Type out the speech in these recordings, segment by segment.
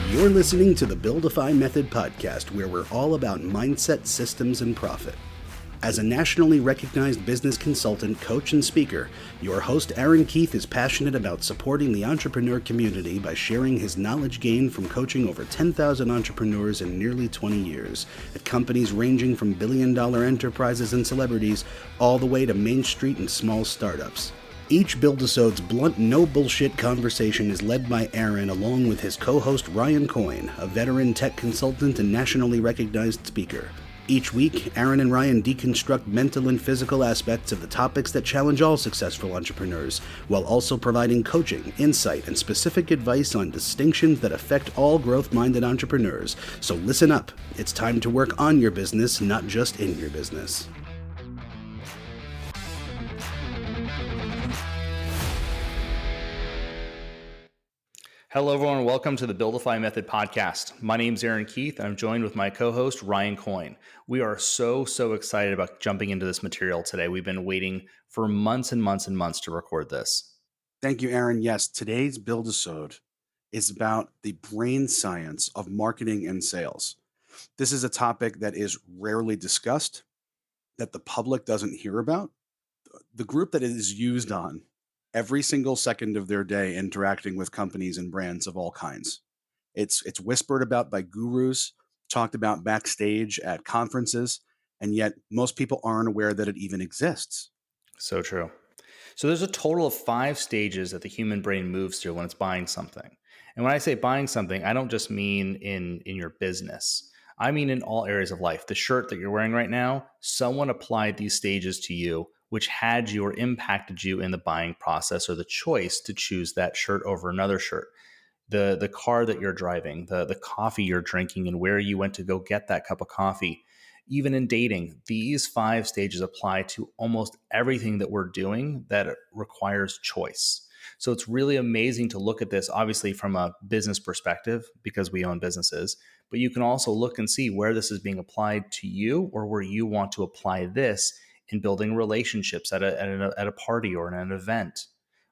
You're listening to the Build-isode Method podcast, where we're all about mindset, systems, and profit. As a nationally recognized business consultant, coach, and speaker, your host Aaron Keith is passionate about supporting the entrepreneur community by sharing his knowledge gained from coaching over 10,000 entrepreneurs in nearly 20 years at companies ranging from billion-dollar enterprises and celebrities all the way to Main Street and small startups. Each Build-isode's blunt, no-bullshit conversation is led by Aaron along with his co-host Ryan Coyne, a veteran tech consultant and nationally recognized speaker. Each week, Aaron and Ryan deconstruct mental and physical aspects of the topics that challenge all successful entrepreneurs, while also providing coaching, insight, and specific advice on distinctions that affect all growth-minded entrepreneurs. So listen up. It's time to work on your business, not just in your business. Hello, everyone. Welcome to the Build-isode Method podcast. My name is Aaron Keith, and I'm joined with my co-host, Ryan Coyne. We are so excited about jumping into this material today. We've been waiting for months and months and months to record this. Thank you, Aaron. Yes, today's Build-isode is about the brain science of marketing and sales. This is a topic that is rarely discussed, that the public doesn't hear about. The group that it is used on every single second of their day interacting with companies and brands of all kinds. It's whispered about by gurus, talked about backstage at conferences, and yet most people aren't aware that it even exists. So true. So there's a total of 5 stages that the human brain moves through when it's buying something. And when I say buying something, I don't just mean in your business. I mean in all areas of life. The shirt that you're wearing right now, someone applied these stages to you, which had you or impacted you in the buying process or the choice to choose that shirt over another shirt. The car that you're driving, the coffee you're drinking, and where you went to go get that cup of coffee. Even in dating, these 5 stages apply to almost everything that we're doing that requires choice. So it's really amazing to look at this, obviously from a business perspective, because we own businesses, but you can also look and see where this is being applied to you or where you want to apply this in building relationships at a party or in an event,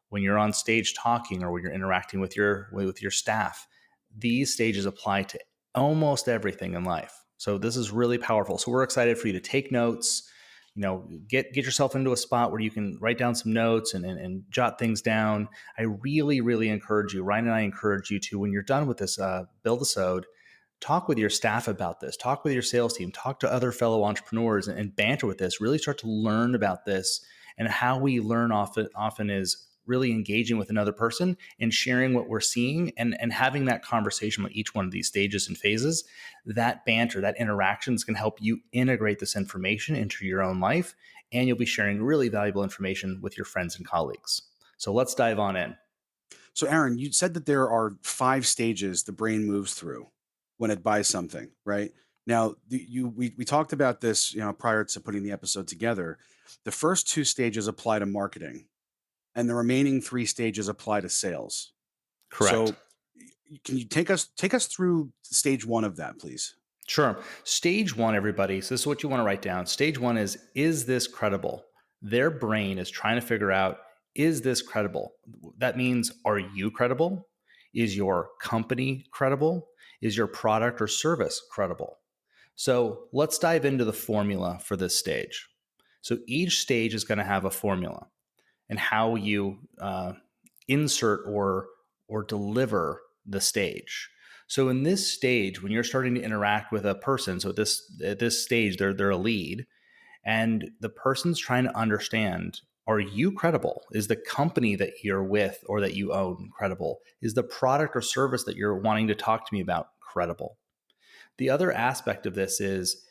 when you're on stage talking or when you're interacting with your staff. These stages apply to almost everything in life. So this is really powerful. So we're excited for you to take notes, get yourself into a spot where you can write down some notes and jot things down. I really encourage you, Ryan and I encourage you to, when you're done with this Build-isode, talk with your staff about this, talk with your sales team, talk to other fellow entrepreneurs and banter with this, really start to learn about this. And how we learn often is really engaging with another person and sharing what we're seeing and having that conversation with each one of these stages and phases. That banter, that interaction is going to help you integrate this information into your own life, and you'll be sharing really valuable information with your friends and colleagues. So let's dive on in. So Aaron, you said that there are 5 stages the brain moves through when it buys something, right? Now, we talked about this, prior to putting the episode together. The first 2 stages apply to marketing, and the remaining 3 stages apply to sales. Correct. So can you take us through stage 1 of that, please? Sure. Stage 1, everybody. So this is what you want to write down. Stage 1 is this credible? Their brain is trying to figure out, is this credible? That means, are you credible? Is your company credible? Is your product or service credible? So let's dive into the formula for this stage. So each stage is going to have a formula, and how you insert or deliver the stage. So in this stage, when you're starting to interact with a person, so at this stage, they're a lead, and the person's trying to understand, are you credible? Is the company that you're with or that you own credible? Is the product or service that you're wanting to talk to me about credible? The other aspect of this is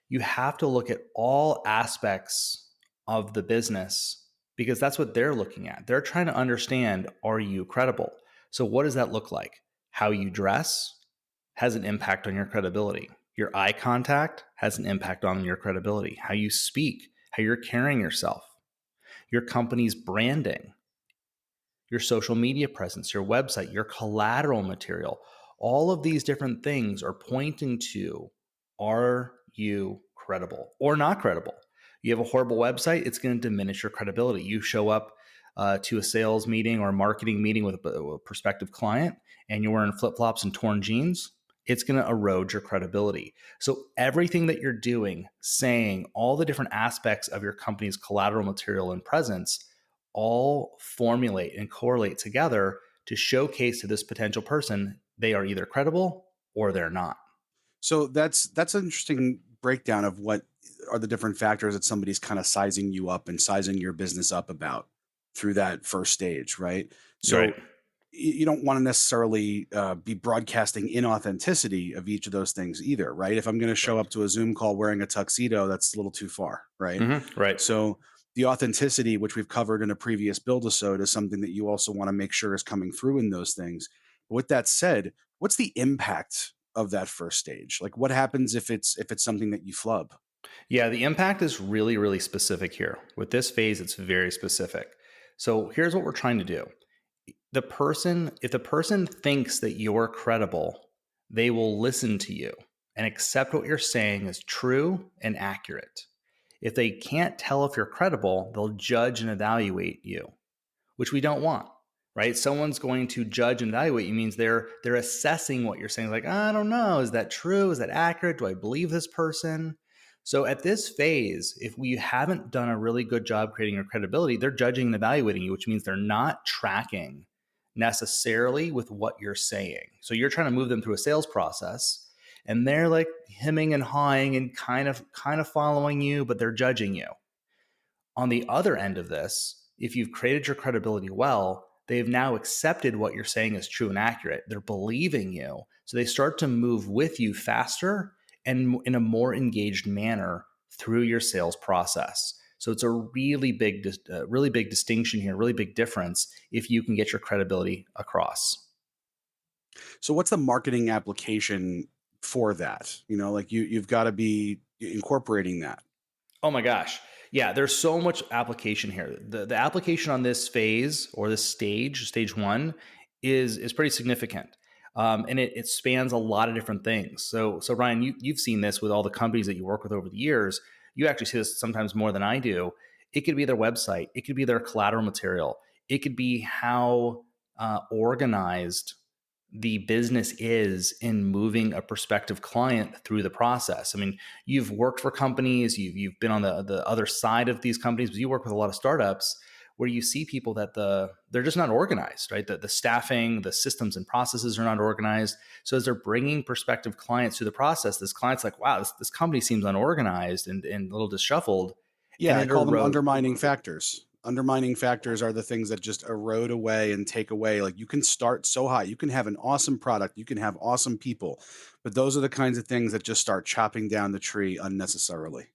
you have to look at all aspects of the business, because that's what they're looking at. They're trying to understand, are you credible? So what does that look like? How you dress has an impact on your credibility. Your eye contact has an impact on your credibility. How you speak, how you're carrying yourself, your company's branding, your social media presence, your website, your collateral material. All of these different things are pointing to, are you credible or not credible? You have a horrible website, it's going to diminish your credibility. You show up to a sales meeting or a marketing meeting with a prospective client and you're wearing flip-flops and torn jeans, it's going to erode your credibility. So everything that you're doing, saying, all the different aspects of your company's collateral material and presence all formulate and correlate together to showcase to this potential person they are either credible or they're not. So that's an interesting breakdown of what are the different factors that somebody's kind of sizing you up and sizing your business up about through that first stage, right? Right. So you don't want to necessarily be broadcasting inauthenticity of each of those things either, right? If I'm going to show up to a Zoom call wearing a tuxedo, that's a little too far, right? Right. So the authenticity, which we've covered in a previous Build-isode, is something that you also want to make sure is coming through in those things. With that said, what's the impact of that first stage? Like, what happens if it's something that you flub? Yeah, the impact is really, really specific here. With this phase, it's very specific. So here's what we're trying to do. If the person thinks that you're credible, they will listen to you and accept what you're saying is true and accurate. If they can't tell if you're credible, they'll judge and evaluate you, which we don't want, right? Someone's going to judge and evaluate you means they're assessing what you're saying. Like, I don't know, is that true? Is that accurate? Do I believe this person? So at this phase, if we haven't done a really good job creating your credibility, they're judging and evaluating you, which means they're not tracking necessarily with what you're saying. So you're trying to move them through a sales process and they're like hemming and hawing and kind of following you, but they're judging you. On the other end of this, if you've created your credibility well, they've now accepted what you're saying is true and accurate. They're believing you. So they start to move with you faster and in a more engaged manner through your sales process. So it's a really big distinction here, really big difference if you can get your credibility across. So what's the marketing application for that? Like you've got to be incorporating that. Oh my gosh. Yeah, there's so much application here. The application on this phase or this stage one, is pretty significant. And it spans a lot of different things. So Ryan, you've seen this with all the companies that you work with over the years. You actually see this sometimes more than I do. It could be their website. It could be their collateral material. It could be how organized the business is in moving a prospective client through the process. I mean, you've worked for companies, you've been on the other side of these companies, but you work with a lot of startups where you see people that they're just not organized, right? The staffing, the systems and processes are not organized. So as they're bringing prospective clients through the process, this client's like, wow, this company seems unorganized and a little disshuffled, Yeah, and I it call them erodes. undermining factors. Undermining factors are the things that just erode away and take away. Like you can start so high, you can have an awesome product, you can have awesome people, but those are the kinds of things that just start chopping down the tree unnecessarily.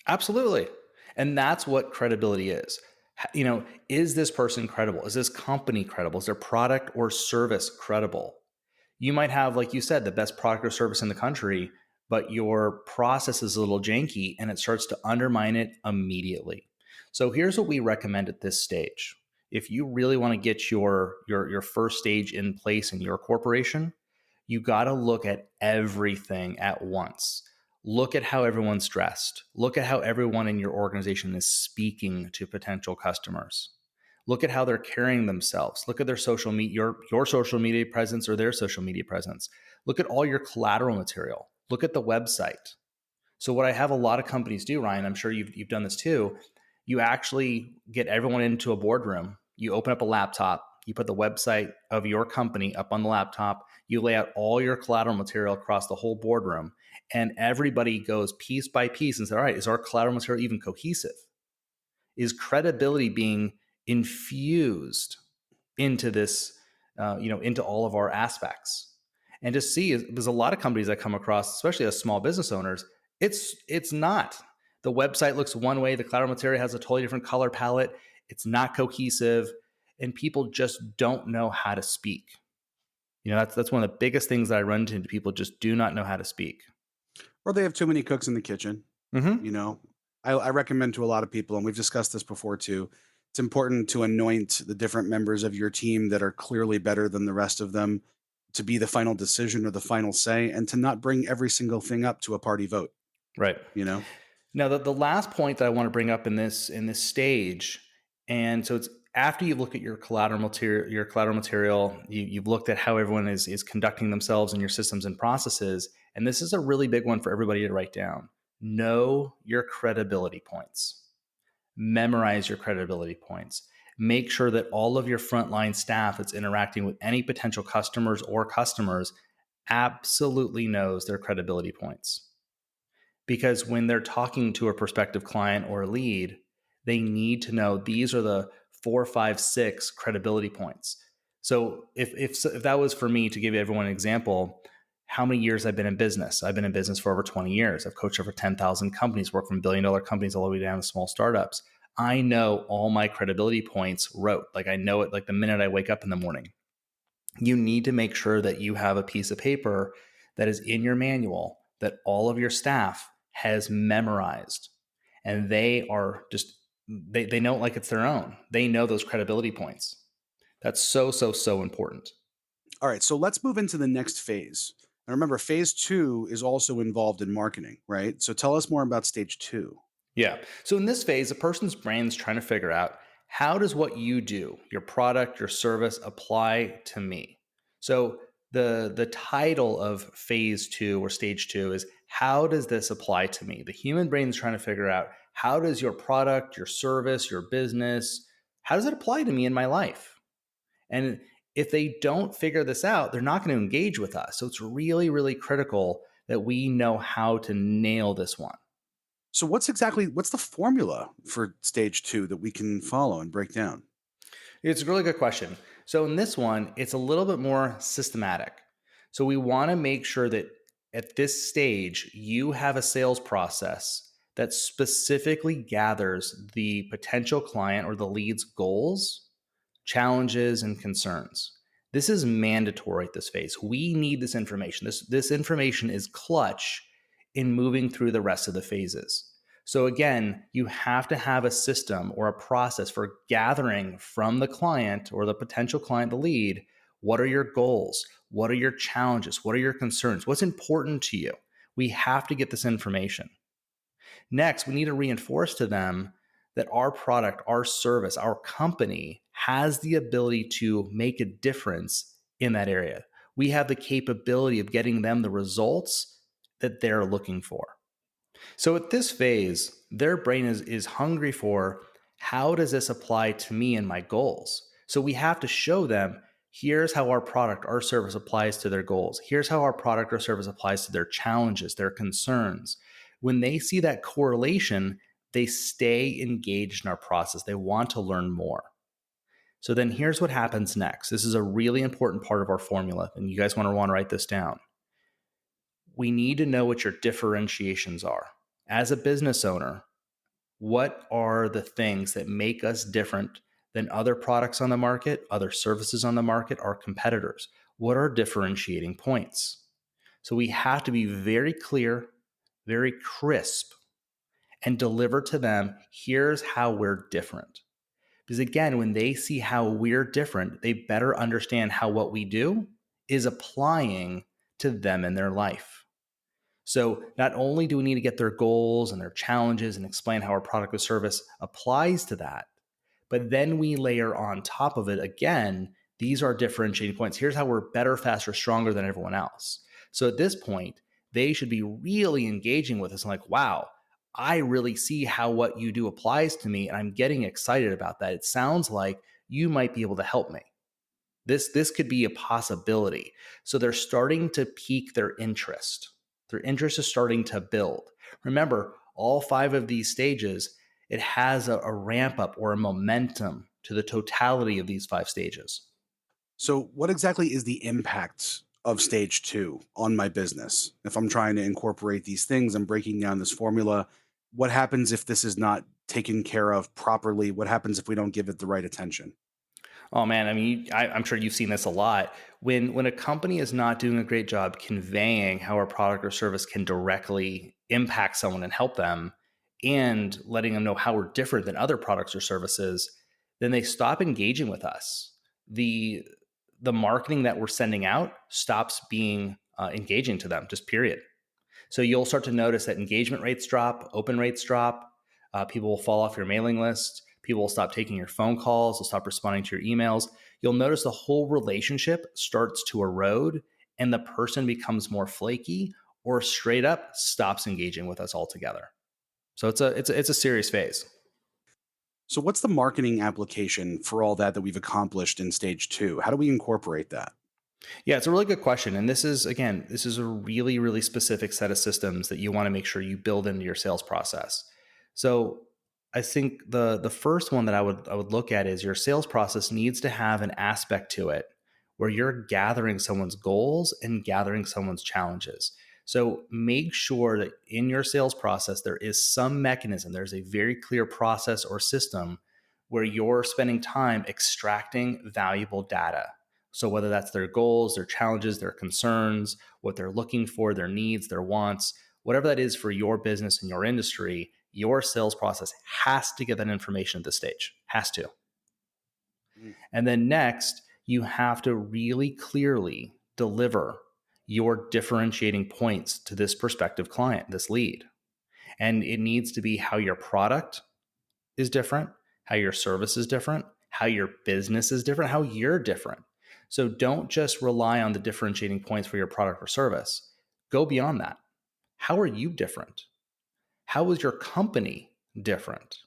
Absolutely. And that's what credibility is. Is this person credible? Is this company credible? Is their product or service credible? You might have, like you said, the best product or service in the country, but your process is a little janky and it starts to undermine it immediately. So here's what we recommend at this stage. If you really want to get your first stage in place in your corporation, you got to look at everything at once. Look at how everyone's dressed. Look at how everyone in your organization is speaking to potential customers. Look at how they're carrying themselves. Look at their social media, your social media presence or their social media presence. Look at all your collateral material. Look at the website. So what I have a lot of companies do, Ryan, I'm sure you've done this too. You actually get everyone into a boardroom. You open up a laptop. You put the website of your company up on the laptop. You lay out all your collateral material across the whole boardroom, and everybody goes piece by piece and says, "All right, is our collateral material even cohesive? Is credibility being infused into this, into all of our aspects?" And to see, there's a lot of companies that come across, especially as small business owners, it's not. The website looks one way, the collateral material has a totally different color palette, it's not cohesive, and people just don't know how to speak. That's one of the biggest things that I run into. People just do not know how to speak. Or they have too many cooks in the kitchen. Mm-hmm. You know, I recommend to a lot of people, and we've discussed this before too. It's important to anoint the different members of your team that are clearly better than the rest of them to be the final decision or the final say, and to not bring every single thing up to a party vote. Right. You know, Now, the last point that I want to bring up in this stage, and so after you've looked at your collateral material, you've looked at how everyone is conducting themselves in your systems and processes. And this is a really big one for everybody to write down. Know your credibility points. Memorize your credibility points. Make sure that all of your frontline staff that's interacting with any potential customers absolutely knows their credibility points. Because when they're talking to a prospective client or a lead, they need to know these are the 4, 5, 6 credibility points. So if that was for me to give everyone an example, how many years I've been in business? I've been in business for over 20 years. I've coached over 10,000 companies, worked from billion-dollar companies all the way down to small startups. I know all my credibility points wrote. Like I know it like the minute I wake up in the morning. You need to make sure that you have a piece of paper that is in your manual that all of your staff has memorized, and they know it like it's their own. They know those credibility points. That's so important. All right, so let's move into the next phase. And remember, phase two is also involved in marketing, right? So tell us more about stage two. Yeah. So in this phase, a person's brain's trying to figure out, how does what you do, your product, your service, apply to me? So the title of phase two or stage two is, how does this apply to me? The human brain is trying to figure out, how does your product, your service, your business, how does it apply to me in my life? And if they don't figure this out, they're not going to engage with us. So it's really critical that we know how to nail this one. So what's the formula for stage two that we can follow and break down? It's a really good question. So in this one, it's a little bit more systematic. So we want to make sure that at this stage, you have a sales process that specifically gathers the potential client or the lead's goals, challenges, and concerns. This is mandatory at this phase. We need this information. This information is clutch in moving through the rest of the phases. So again, you have to have a system or a process for gathering from the client or the potential client, the lead, what are your goals? What are your challenges? What are your concerns? What's important to you? We have to get this information. Next, we need to reinforce to them that our product, our service, our company has the ability to make a difference in that area. We have the capability of getting them the results that they're looking for. So at this phase, their brain is hungry for, how does this apply to me and my goals? So we have to show them, here's how our product, our service applies to their goals. Here's how our product or service applies to their challenges, their concerns. When they see that correlation, they stay engaged in our process. They want to learn more. So then here's what happens next. This is a really important part of our formula, and you guys want to write this down. We need to know what your differentiations are. As a business owner, what are the things that make us different than other products on the market, other services on the market, our competitors? What are differentiating points? So we have to be very clear, very crisp, and deliver to them, here's how we're different. Because again, when they see how we're different, they better understand how what we do is applying to them in their life. So not only do we need to get their goals and their challenges and explain how our product or service applies to that, but then we layer on top of it, again, these are differentiating points. Here's how we're better, faster, stronger than everyone else. So at this point, they should be really engaging with us and like, wow, I really see how what you do applies to me, and I'm getting excited about that. It sounds like you might be able to help me. This could be a possibility. So they're starting to pique their interest. Their interest is starting to build. Remember, all 5 of these stages, it has a ramp up or a momentum to the totality of these 5 stages. So what exactly is the impact of stage two on my business? If I'm trying to incorporate these things, I'm breaking down this formula. What happens if this is not taken care of properly? What happens if we don't give it the right attention? Oh man, I mean, I'm sure you've seen this a lot. When a company is not doing a great job conveying how a product or service can directly impact someone and help them, and letting them know how we're different than other products or services, then they stop engaging with us. The marketing that we're sending out stops being engaging to them, just period. So you'll start to notice that engagement rates drop, open rates drop. People will fall off your mailing list. People will stop taking your phone calls, they'll stop responding to your emails. You'll notice the whole relationship starts to erode and the person becomes more flaky or straight up stops engaging with us altogether. So it's a serious phase. So, what's the marketing application for all that we've accomplished in stage two? How do we incorporate that? Yeah, it's a really good question. And this is, again, this is a really, really specific set of systems that you want to make sure you build into your sales process. So I think the first one that I would look at is your sales process needs to have an aspect to it where you're gathering someone's goals and gathering someone's challenges. So make sure that in your sales process there is some mechanism, there's a very clear process or system where you're spending time extracting valuable data. So whether that's their goals, their challenges, their concerns, what they're looking for, their needs, their wants, whatever that is for your business and your industry, your sales process has to get that information at this stage. Has to. Mm. And then next, you have to really clearly deliver your differentiating points to this prospective client, this lead. And it needs to be how your product is different, how your service is different, how your business is different, how you're different. So don't just rely on the differentiating points for your product or service. Go beyond that. How are you different? How is your company different?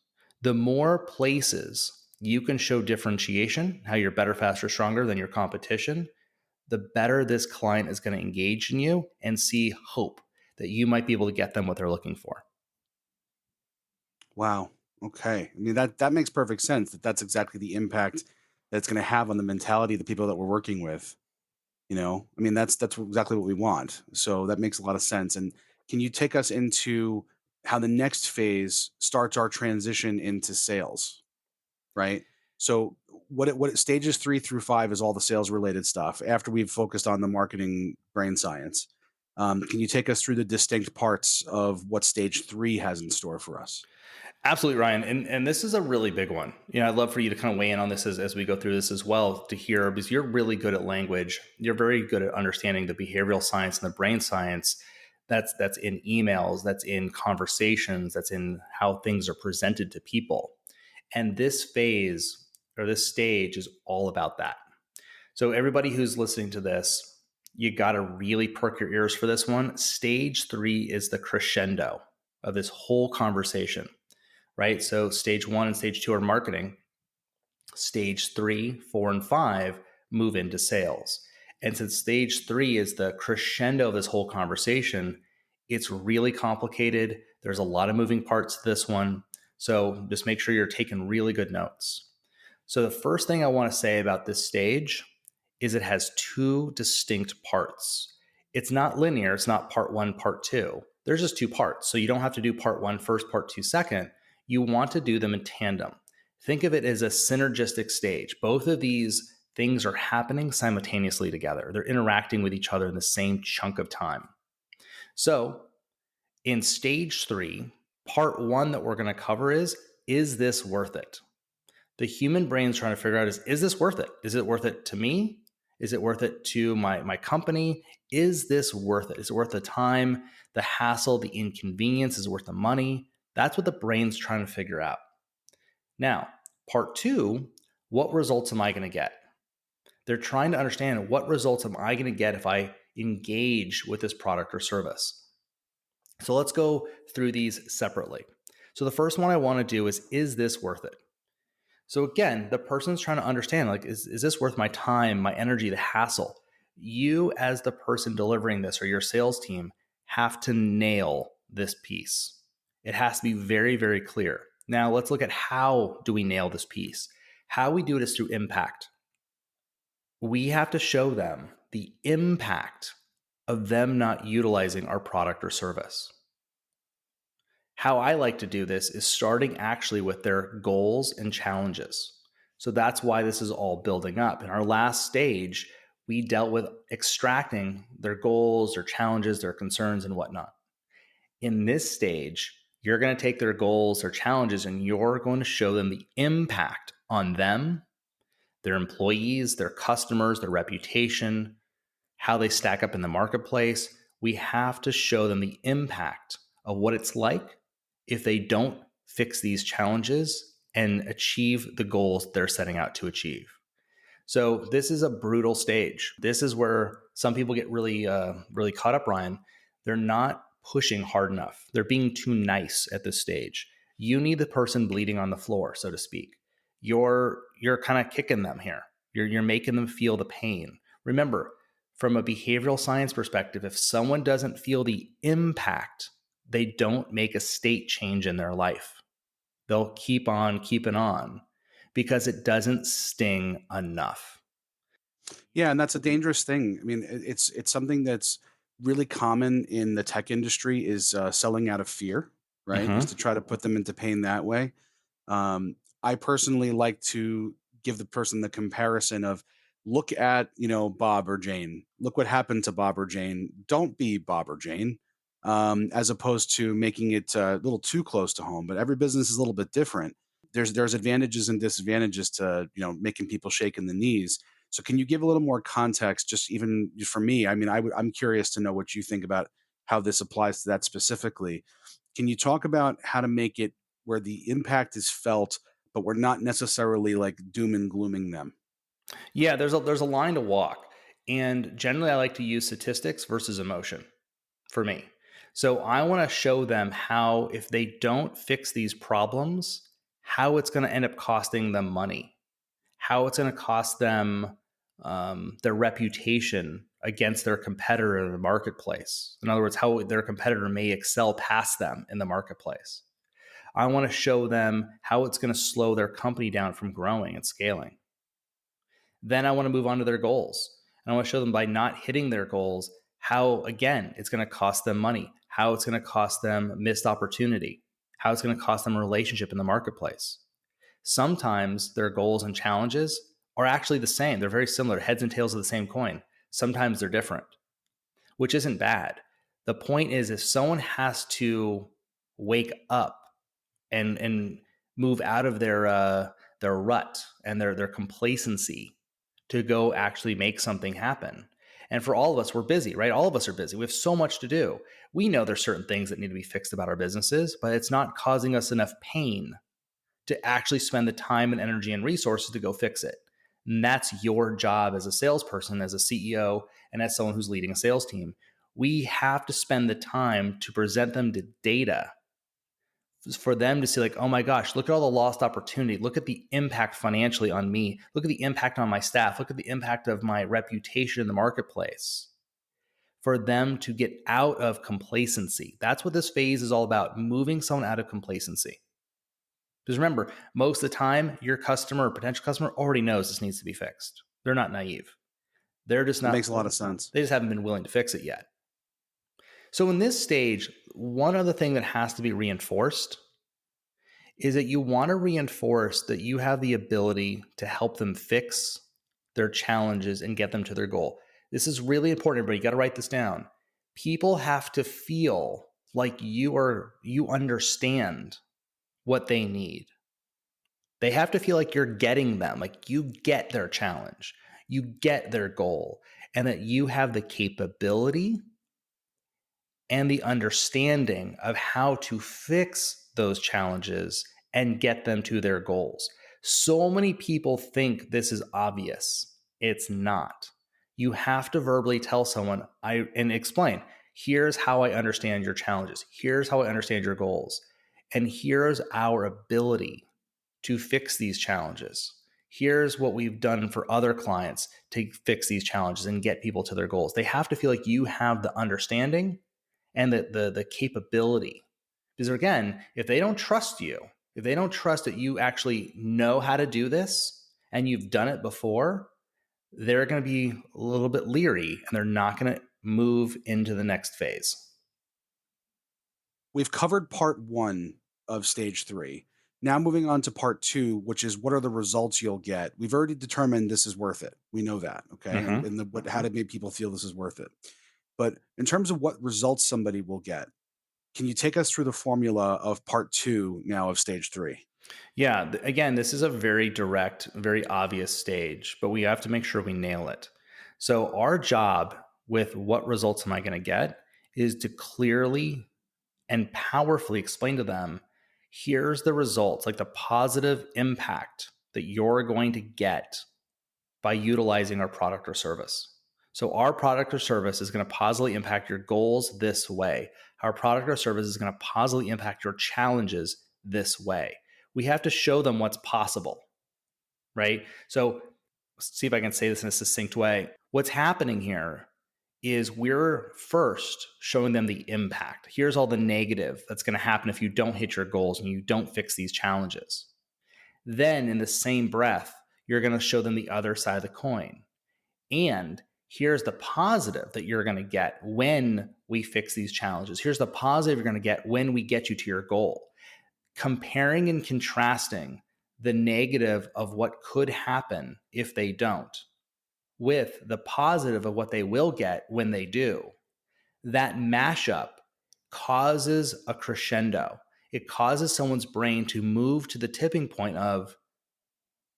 The more places you can show differentiation, how you're better, faster, stronger than your competition, the better this client is going to engage in you and see hope that you might be able to get them what they're looking for. Wow. Okay. I mean, that makes perfect sense. That's exactly the impact that's going to have on the mentality of the people that we're working with. I mean, that's exactly what we want. So that makes a lot of sense. And can you take us into how the next phase starts our transition into sales, right? So stages 3 through 5 is all the sales related stuff. After we've focused on the marketing brain science, can you take us through the distinct parts of what stage 3 has in store for us? Absolutely, Ryan. And this is a really big one. I'd love for you to kind of weigh in on this as we go through this as well to hear, because you're really good at language. You're very good at understanding the behavioral science and the brain science that's in emails, that's in conversations, that's in how things are presented to people. And this phase or this stage is all about that. So everybody who's listening to this, you got to really perk your ears for this one. Stage 3 is the crescendo of this whole conversation, right? So stage 1 and stage 2 are marketing. Stage 3, 4, and 5 move into sales. And since stage 3 is the crescendo of this whole conversation, it's really complicated. There's a lot of moving parts to this one. So just make sure you're taking really good notes. So the first thing I want to say about this stage is it has two distinct parts. It's not linear. It's not part 1, part 2. There's just two parts. So you don't have to do part 1 first, part 2 second. You want to do them in tandem. Think of it as a synergistic stage. Both of these things are happening simultaneously together. They're interacting with each other in the same chunk of time. So in stage 3, part 1 that we're going to cover is this worth it? The human brain's trying to figure out is this worth it? Is it worth it to me? Is it worth it to my company? Is this worth it? Is it worth the time, the hassle, the inconvenience? Is it worth the money? That's what the brain's trying to figure out. Now, part 2, what results am I going to get? They're trying to understand what results am I going to get if I engage with this product or service. So let's go through these separately. So the first one I want to do is this worth it? So again, the person's trying to understand, like, is this worth my time, my energy, the hassle? You as the person delivering this or your sales team have to nail this piece. It has to be very, very clear. Now let's look at how do we nail this piece? How we do it is through impact. We have to show them the impact of them not utilizing our product or service. How I like to do this is starting actually with their goals and challenges. So that's why this is all building up. In our last stage, we dealt with extracting their goals, their challenges, their concerns, and whatnot. In this stage, you're going to take their goals, their challenges, and you're going to show them the impact on them, their employees, their customers, their reputation, how they stack up in the marketplace. We have to show them the impact of what it's like if they don't fix these challenges and achieve the goals they're setting out to achieve. So this is a brutal stage. This is where some people get really caught up, Ryan. They're not pushing hard enough. They're being too nice at this stage. You need the person bleeding on the floor, so to speak. You're kind of kicking them here. You're making them feel the pain. Remember, from a behavioral science perspective, if someone doesn't feel the impact, they don't make a state change in their life. They'll keep on keeping on because it doesn't sting enough. Yeah, and that's a dangerous thing. I mean, it's something that's really common in the tech industry is selling out of fear, right? Is Mm-hmm. to try to put them into pain that way. I personally like to give the person the comparison of look at, Bob or Jane. Look what happened to Bob or Jane. Don't be Bob or Jane, as opposed to making it a little too close to home. But every business is a little bit different. There's advantages and disadvantages to making people shake in the knees. So can you give a little more context, just even for me? I mean, I'm curious to know what you think about how this applies to that specifically. Can you talk about how to make it where the impact is felt, but we're not necessarily like doom and glooming them? Yeah, there's a line to walk, and generally I like to use statistics versus emotion for me. So I want to show them how if they don't fix these problems, how it's going to end up costing them money, how it's going to cost them their reputation against their competitor in the marketplace. In other words, how their competitor may excel past them in the marketplace. I want to show them how it's going to slow their company down from growing and scaling. Then I want to move on to their goals. And I want to show them by not hitting their goals, how, again, it's going to cost them money, how it's going to cost them missed opportunity, how it's going to cost them a relationship in the marketplace. Sometimes their goals and challenges are actually the same. They're very similar, heads and tails of the same coin. Sometimes they're different, which isn't bad. The point is, if someone has to wake up and move out of their rut and their complacency to go actually make something happen. And for all of us, we're busy, right? All of us are busy. We have so much to do. We know there's certain things that need to be fixed about our businesses, but it's not causing us enough pain to actually spend the time and energy and resources to go fix it. And that's your job as a salesperson, as a CEO, and as someone who's leading a sales team. We have to spend the time to present them to data for them to see like, oh my gosh, look at all the lost opportunity. Look at the impact financially on me. Look at the impact on my staff. Look at the impact of my reputation in the marketplace. For them to get out of complacency. That's what this phase is all about, moving someone out of complacency. Because remember, most of the time, your customer or potential customer already knows this needs to be fixed. They're not naive. They're just That not, makes a lot of sense. they just haven't been willing to fix it yet. So in this stage, one other thing that has to be reinforced is that you want to reinforce that you have the ability to help them fix their challenges and get them to their goal. This is really important, everybody. You got to write this down. People have to feel like you understand what they need. They have to feel like you're getting them, like you get their challenge, you get their goal, and that you have the capability and the understanding of how to fix those challenges and get them to their goals. So many people think this is obvious. It's not. You have to verbally tell someone and explain, here's how I understand your challenges. Here's how I understand your goals. And here's our ability to fix these challenges. Here's what we've done for other clients to fix these challenges and get people to their goals. They have to feel like you have the understanding and the capability. Because again, if they don't trust you, if they don't trust that you actually know how to do this and you've done it before, they're going to be a little bit leery and they're not going to move into the next phase. We've covered part one of stage three. Now moving on to part two, which is what are the results you'll get? We've already determined this is worth it. We know that, okay? Mhm. And how to make people feel this is worth it. But in terms of what results somebody will get, can you take us through the formula of part two now of stage three? Yeah, again, this is a very direct, very obvious stage, but we have to make sure we nail it. So, our job with what results am I going to get is to clearly and powerfully explain to them Here's the results, like the positive impact that you're going to get by utilizing our product or service. So our product or service is going to positively impact your goals this way. Our product or service is going to positively impact your challenges this way. We have to show them what's possible, right? So let's see if I can say this in a succinct way. What's happening here is we're first showing them the impact. Here's all the negative that's going to happen if you don't hit your goals and you don't fix these challenges. Then in the same breath, you're going to show them the other side of the coin. And here's the positive that you're going to get when we fix these challenges. Here's the positive you're going to get when we get you to your goal. Comparing and contrasting the negative of what could happen if they don't with the positive of what they will get when they do. That mashup causes a crescendo. It causes someone's brain to move to the tipping point of,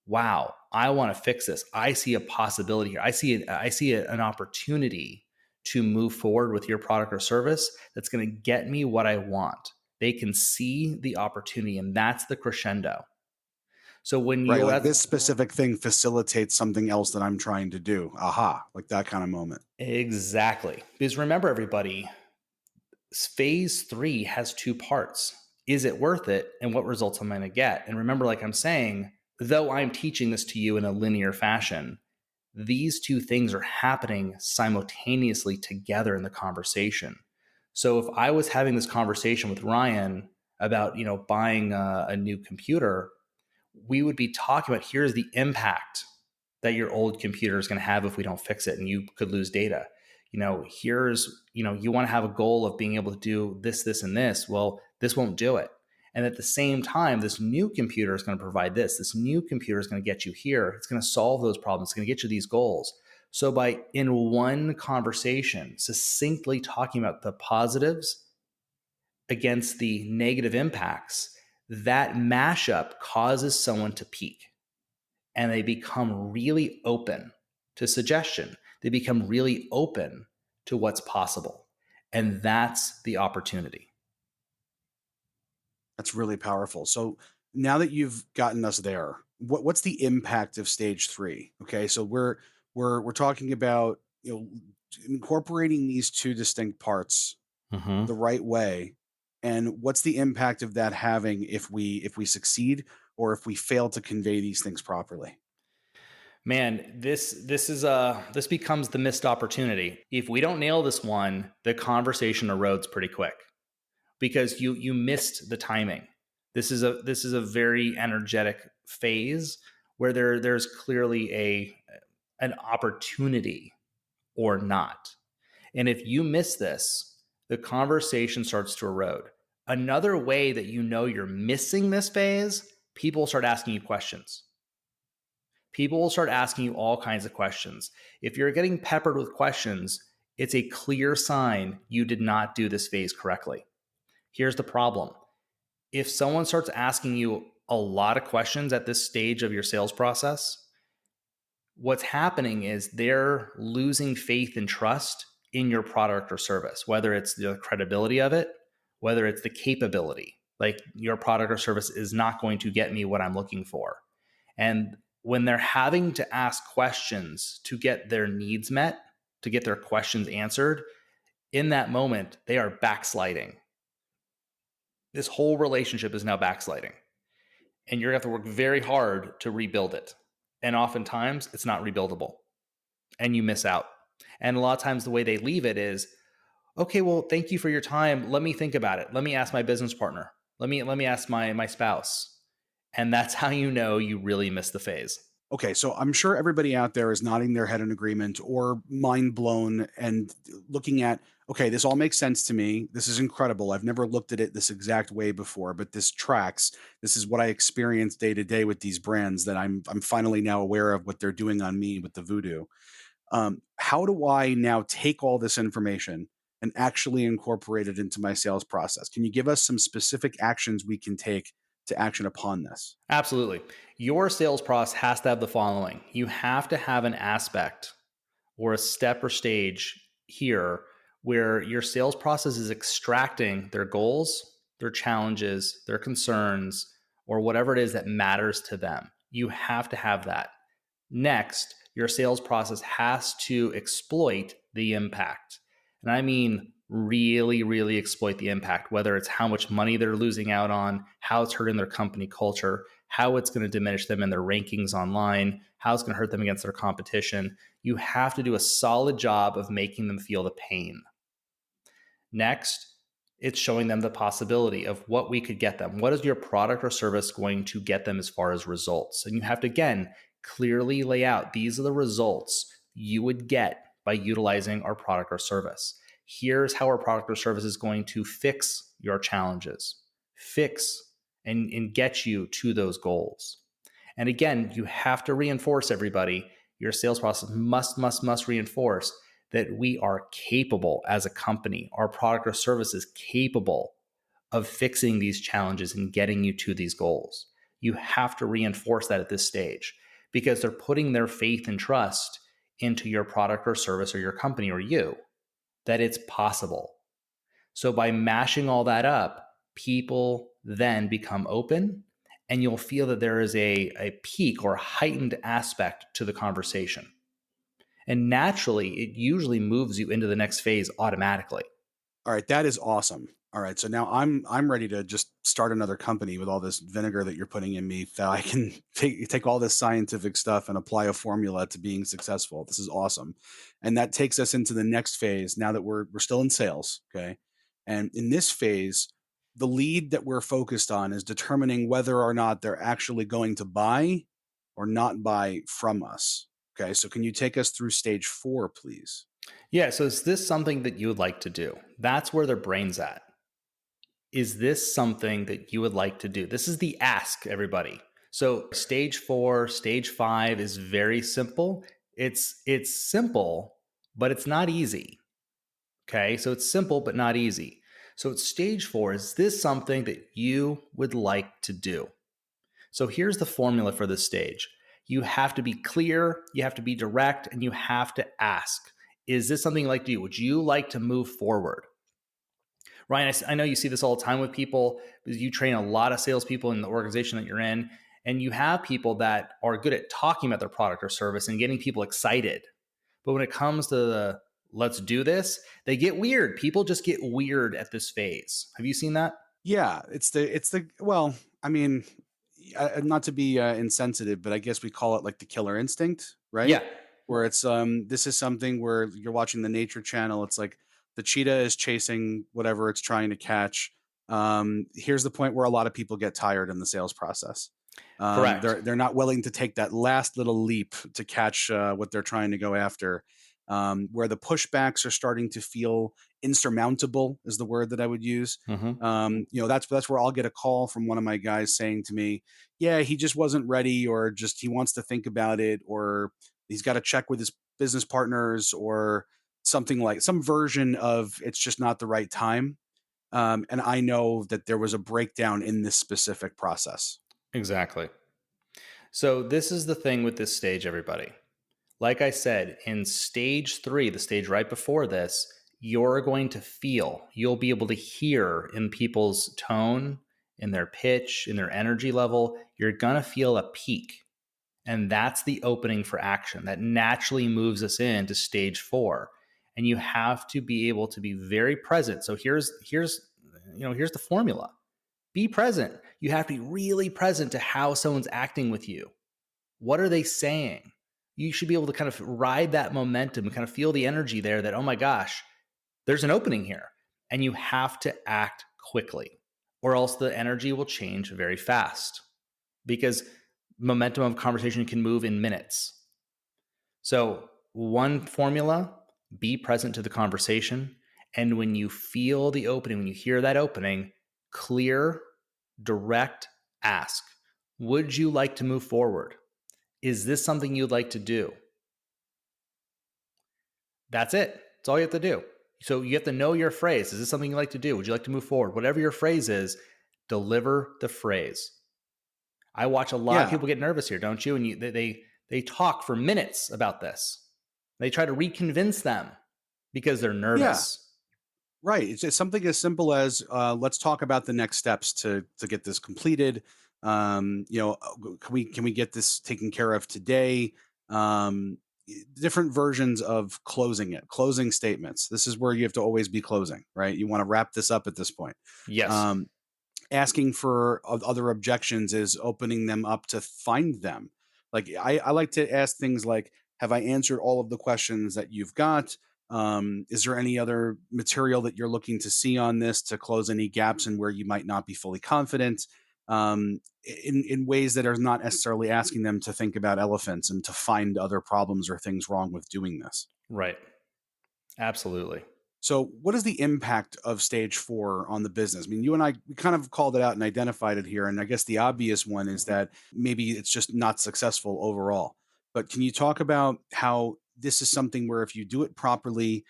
wow, I want to fix this. I see a possibility here. I see an opportunity to move forward with your product or service that's going to get me what I want. They can see the opportunity, and that's the crescendo. So when Right, you're like at this specific thing facilitates something else that I'm trying to do. Aha, like that kind of moment. exactly, because remember, everybody, phase 3 has 2 parts. Is it worth it? And what results am I going to get? And remember, like I'm saying, though I'm teaching this to you in a linear fashion, these 2 things are happening simultaneously together in the conversation. So if I was having this conversation with Ryan about, buying a new computer, we would be talking about, here's the impact that your old computer is going to have if we don't fix it, and you could lose data. Here's, you want to have a goal of being able to do this, this, and this. Well, this won't do it. And at the same time, this new computer is going to provide this. This new computer is going to get you here. It's going to solve those problems. It's going to get you these goals. So by, in one conversation, succinctly talking about the positives against the negative impacts, that mashup causes someone to peak, and they become really open to suggestion. They become really open to what's possible. And that's the opportunity. That's really powerful. So now that you've gotten us there, what's the impact of stage 3? Okay, so we're talking about incorporating these 2 distinct parts the right way, and what's the impact of that having if we succeed or if we fail to convey these things properly? Man, this becomes the missed opportunity. If we don't nail this one, the conversation erodes pretty quick because you missed the timing. This is a very energetic phase where there's clearly an opportunity or not. And if you miss this, the conversation starts to erode. Another way that you're missing this phase, people start asking you questions. People will start asking you all kinds of questions. If you're getting peppered with questions, it's a clear sign you did not do this phase correctly. Here's the problem. If someone starts asking you a lot of questions at this stage of your sales process, what's happening is they're losing faith and trust in your product or service, whether it's the credibility of it, whether it's the capability. Like, your product or service is not going to get me what I'm looking for. And when they're having to ask questions to get their needs met, to get their questions answered, in that moment, they are backsliding. This whole relationship is now backsliding. And you're going to have to work very hard to rebuild it. And oftentimes, it's not rebuildable. And you miss out. And a lot of times the way they leave it is, okay, well, thank you for your time. Let me think about it. Let me ask my business partner. Let me ask my spouse. And that's how you know you really missed the phase. Okay, so I'm sure everybody out there is nodding their head in agreement or mind blown and looking at, okay, this all makes sense to me. This is incredible. I've never looked at it this exact way before, but this tracks. This is what I experience day to day with these brands that I'm finally now aware of what they're doing on me with the voodoo. How do I now take all this information and actually incorporate it into my sales process? Can you give us some specific actions we can take to action upon this? Absolutely. Your sales process has to have the following. You have to have an aspect or a step or stage here where your sales process is extracting their goals their challenges, their concerns, or whatever it is that matters to them. You have to have that. Next, your sales process has to exploit the impact. And I mean, really, really exploit the impact, whether it's how much money they're losing out on, how it's hurting their company culture, how it's going to diminish them in their rankings online, how it's going to hurt them against their competition. You have to do a solid job of making them feel the pain. Next, it's showing them the possibility of what we could get them. What is your product or service going to get them as far as results? And you have to, again, clearly lay out these are the results you would get by utilizing our product or service. Here's how our product or service is going to fix your challenges, fix and get you to those goals. And again, you have to reinforce everybody. Your sales process must reinforce that we are capable as a company, our product or service is capable of fixing these challenges and getting you to these goals. You have to reinforce that at this stage because they're putting their faith and trust into your product or service or your company or you, that it's possible. So by mashing all that up, people then become open and you'll feel that there is a peak or heightened aspect to the conversation. And naturally, it usually moves you into the next phase automatically. All right, that is awesome. All right, so now I'm ready to just start another company with all this vinegar that you're putting in me, that I can take all this scientific stuff and apply a formula to being successful. This is awesome, and that takes us into the next phase. Now that we're still in sales, okay, and in this phase, the lead that we're focused on is determining whether or not they're actually going to buy or not buy from us. Okay, so can you take us through stage 4, please? Yeah. So is this something that you would like to do? That's where their brain's at. Is this something that you would like to do? This is the ask, everybody. So stage 4, stage 5 is very simple. It's simple, but it's not easy. Okay. So it's simple, but not easy. So it's stage 4. Is this something that you would like to do? So here's the formula for this stage. You have to be clear, you have to be direct, and you have to ask, is this something you like to do? Would you like to move forward? Ryan, I know you see this all the time with people because you train a lot of salespeople in the organization that you're in, and you have people that are good at talking about their product or service and getting people excited. But when it comes to the let's do this, they get weird. People just get weird at this phase. Have you seen that? Yeah, it's the well, I mean, not to be insensitive, but I guess we call it like the killer instinct, right? Yeah. Where it's this is something where you're watching the nature channel. It's like the cheetah is chasing whatever it's trying to catch. Here's the point where a lot of people get tired in the sales process. Correct. They're not willing to take that last little leap to catch what they're trying to go after. Where the pushbacks are starting to feel insurmountable is the word that I would use. Mm-hmm. That's where I'll get a call from one of my guys saying to me, "Yeah, he just wasn't ready, or just he wants to think about it, or he's got to check with his business partners, or something like some version of it's just not the right time." And I know that there was a breakdown in this specific process. Exactly. So this is the thing with this stage, everybody. Like I said, in stage 3, the stage right before this, you're going to feel, you'll be able to hear in people's tone, in their pitch, in their energy level, you're going to feel a peak. And that's the opening for action. That naturally moves us into stage 4. And you have to be able to be very present. So here's the formula. Be present. You have to be really present to how someone's acting with you. What are they saying? You should be able to kind of ride that momentum and kind of feel the energy there that, oh my gosh, there's an opening here. And you have to act quickly, or else the energy will change very fast because momentum of conversation can move in minutes. So, one formula, be present to the conversation. And when you feel the opening, when you hear that opening, clear, direct ask. Would you like to move forward? Is this something you'd like to do? That's it. That's all you have to do. So you have to know your phrase. Is this something you like to do? Would you like to move forward? Whatever your phrase is, deliver the phrase. I watch a lot of Yeah, people get nervous here, don't you? And they talk for minutes about this. They try to reconvince them because they're yeah. nervous. Right. It's something as simple as let's talk about the next steps to get this completed. Can we get this taken care of today? Different versions of closing it, closing statements. This is where you have to always be closing, right? You want to wrap this up at this point. Yes. Um, Asking for other objections is opening them up to find them. Like I like to ask things like, have I answered all of the questions that you've got? Is there any other material that you're looking to see on this to close any gaps in where you might not be fully confident? In ways that are not necessarily asking them to think about elephants and to find other problems or things wrong with doing this. Right. Absolutely. So, what is the impact of stage four on the business? I mean, you and I we kind of called it out and identified it here. And I guess the obvious one is that maybe it's just not successful overall. But can you talk about how this is something where if you do it properly,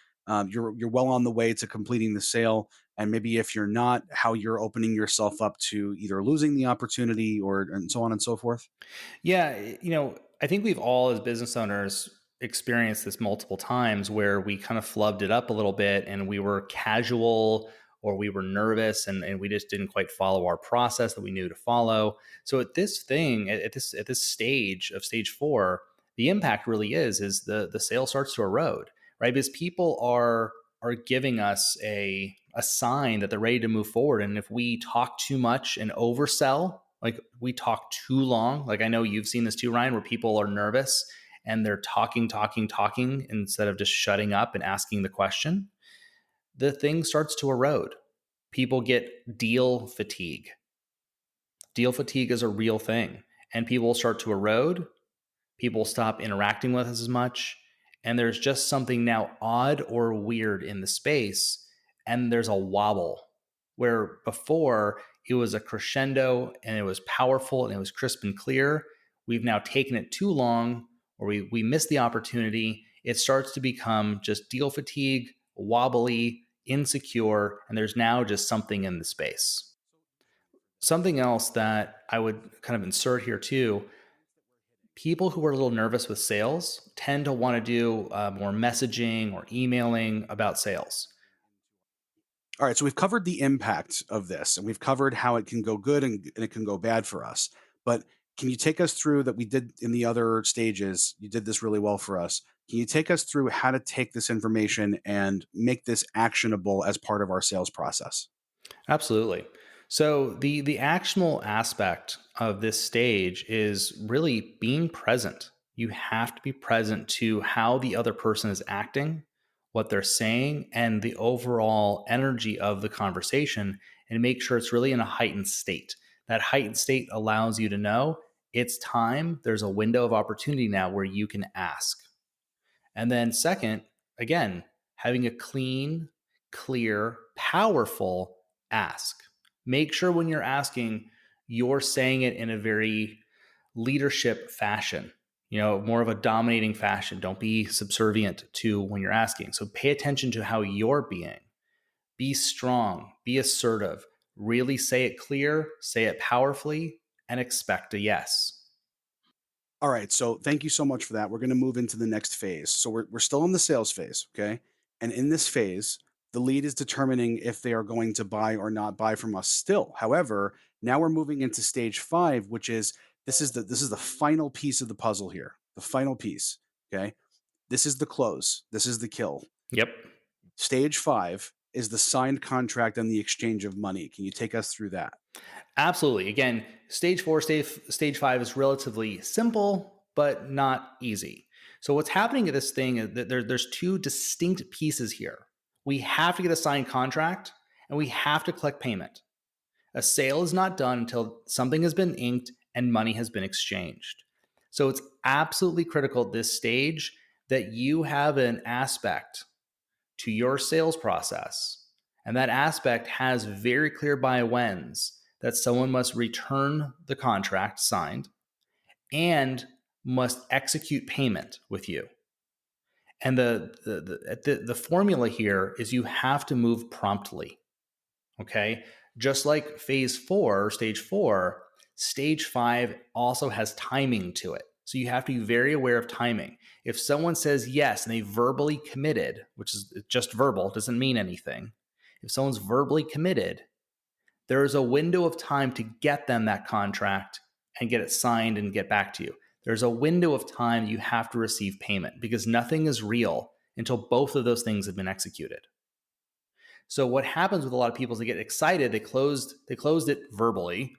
you're well on the way to completing the sale, and maybe if you're not, how you're opening yourself up to either losing the opportunity or and so on and so forth? Yeah, I think we've all as business owners experienced this multiple times where we kind of flubbed it up a little bit and we were casual or we were nervous and we just didn't quite follow our process that we knew to follow. So at this thing, at this stage of stage four, the impact really is the sale starts to erode, right? Because people are giving us a sign that they're ready to move forward. And if we talk too much and oversell, like we talk too long, like I know you've seen this too, Ryan, where people are nervous and they're talking instead of just shutting up and asking the question, the thing starts to erode. People get deal fatigue. Deal fatigue is a real thing, and people start to erode. People stop interacting with us as much, and there's just something now odd or weird in the space, and there's a wobble where before it was a crescendo and it was powerful and it was crisp and clear. We've now taken it too long, or we missed the opportunity. It starts to become just deal fatigue, wobbly, insecure, and there's now just something in the space. Something else that I would kind of insert here too, people who are a little nervous with sales tend to want to do more messaging or emailing about sales. All right, so we've covered the impact of this and we've covered how it can go good and it can go bad for us. But can you take us through that we did in the other stages? You did this really well for us. Can you take us through how to take this information and make this actionable as part of our sales process? Absolutely. So the actionable aspect of this stage is really being present. You have to be present to how the other person is acting, what they're saying, and the overall energy of the conversation, and make sure it's really in a heightened state. That heightened state allows you to know it's time. There's a window of opportunity now where you can ask. And then, second, again, having a clean, clear, powerful ask. Make sure when you're asking, you're saying it in a very leadership fashion, more of a dominating fashion. Don't be subservient to when you're asking. So pay attention to how you're being. Be strong, be assertive, really say it clear, say it powerfully, and expect a yes. All right, so thank you so much for that. We're going to move into the next phase. So we're still in the sales phase, okay? And in this phase, the lead is determining if they are going to buy or not buy from us still. However, now we're moving into stage 5, which is this is the final piece of the puzzle here. The final piece, okay? This is the close. This is the kill. Yep. Stage 5 is the signed contract and the exchange of money. Can you take us through that? Absolutely. Again, stage four, stage five is relatively simple, but not easy. So what's happening at this thing is that there's two distinct pieces here. We have to get a signed contract and we have to collect payment. A sale is not done until something has been inked and money has been exchanged. So it's absolutely critical at this stage that you have an aspect to your sales process. And that aspect has very clear by whens that someone must return the contract signed and must execute payment with you. And the formula here is you have to move promptly. Okay. Just like phase four, stage five also has timing to it. So you have to be very aware of timing. If someone says yes and they verbally committed, which is just verbal, doesn't mean anything. If someone's verbally committed, there is a window of time to get them that contract and get it signed and get back to you. There's a window of time you have to receive payment because nothing is real until both of those things have been executed. So what happens with a lot of people is they get excited, they closed it verbally,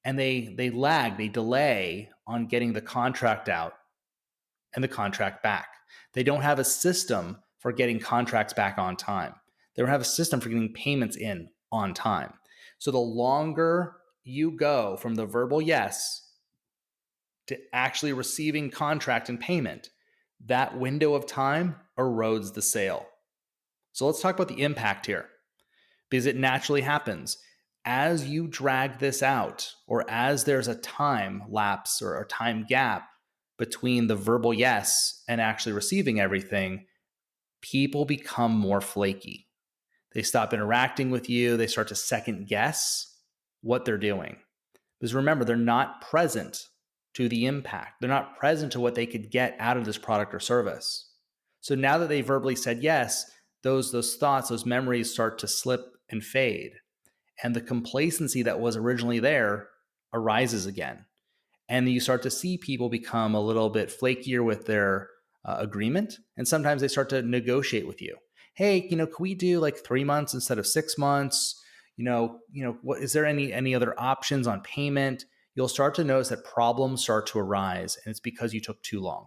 and they lag, they delay on getting the contract out and the contract back. They don't have a system for getting contracts back on time. They don't have a system for getting payments in on time. So the longer you go from the verbal yes to actually receiving contract and payment, that window of time erodes the sale. So let's talk about the impact here, because it naturally happens. As you drag this out, or as there's a time lapse or a time gap between the verbal yes and actually receiving everything, people become more flaky. They stop interacting with you. They start to second guess what they're doing. Because remember, they're not present to the impact. They're not present to what they could get out of this product or service. So now that they verbally said yes, those thoughts, those memories start to slip and fade. And the complacency that was originally there arises again. And you start to see people become a little bit flakier with their agreement. And sometimes they start to negotiate with you. Hey, can we do like 3 months instead of 6 months? What is there any other options on payment? You'll start to notice that problems start to arise, and it's because you took too long.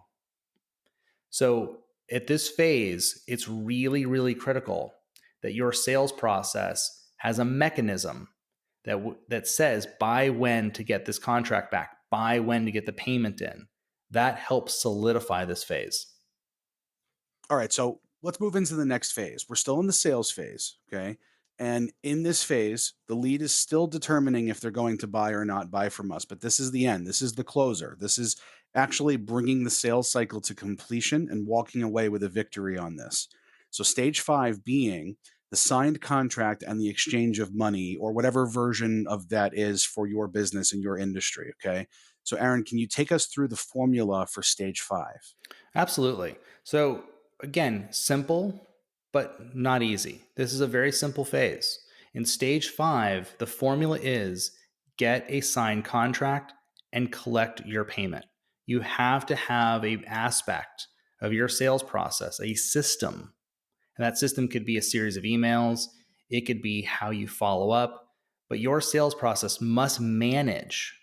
So at this phase, it's really, really critical that your sales process has a mechanism that says by when to get this contract back, by when to get the payment in. That helps solidify this phase. All right, so let's move into the next phase. We're still in the sales phase, okay? And in this phase, the lead is still determining if they're going to buy or not buy from us. But this is the end. This is the closer. This is actually bringing the sales cycle to completion and walking away with a victory on this. So, stage 5 being the signed contract and the exchange of money, or whatever version of that is for your business and your industry, okay? So, Aaron, can you take us through the formula for stage 5? Absolutely. So again, simple, but not easy. This is a very simple phase. In stage 5, the formula is get a signed contract and collect your payment. You have to have an aspect of your sales process, a system. And that system could be a series of emails, it could be how you follow up, but your sales process must manage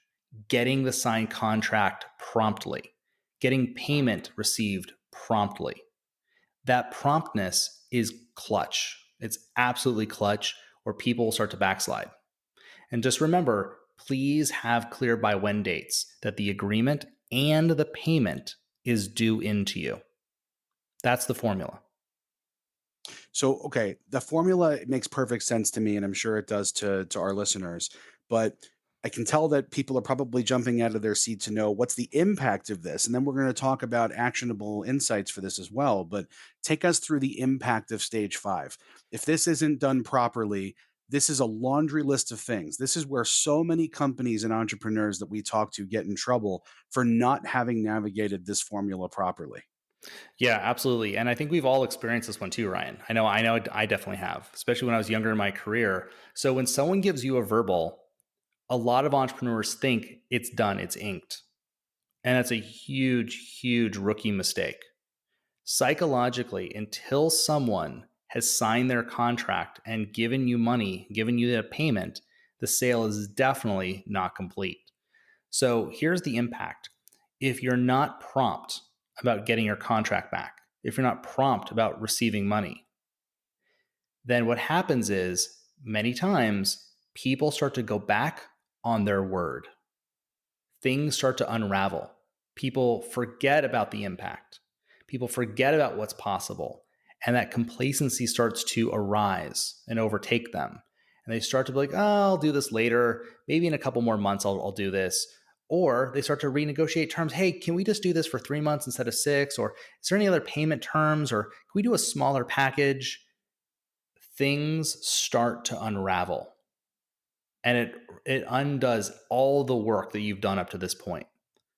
getting the signed contract promptly, getting payment received promptly. That promptness is clutch. It's absolutely clutch, or people will start to backslide. And just remember, please have clear by when dates that the agreement and the payment is due into you. That's the formula. So, okay, the formula makes perfect sense to me, and I'm sure it does to our listeners. But I can tell that people are probably jumping out of their seat to know what's the impact of this. And then we're going to talk about actionable insights for this as well. But take us through the impact of stage 5. If this isn't done properly, this is a laundry list of things. This is where so many companies and entrepreneurs that we talk to get in trouble for not having navigated this formula properly. Yeah, absolutely. And I think we've all experienced this one too, Ryan. I know I definitely have, especially when I was younger in my career. So when someone gives you a verbal, a lot of entrepreneurs think it's done, it's inked. And that's a huge, huge rookie mistake. Psychologically, until someone has signed their contract and given you money, given you the payment, the sale is definitely not complete. So here's the impact. If you're not prompt about getting your contract back, if you're not prompt about receiving money, then what happens is many times people start to go back on their word. Things start to unravel. People forget about the impact. People forget about what's possible. And that complacency starts to arise and overtake them. And they start to be like, oh, I'll do this later. Maybe in a couple more months, I'll do this. Or they start to renegotiate terms. Hey, can we just do this for 3 months instead of 6? Or is there any other payment terms? Or can we do a smaller package? Things start to unravel. And it undoes all the work that you've done up to this point.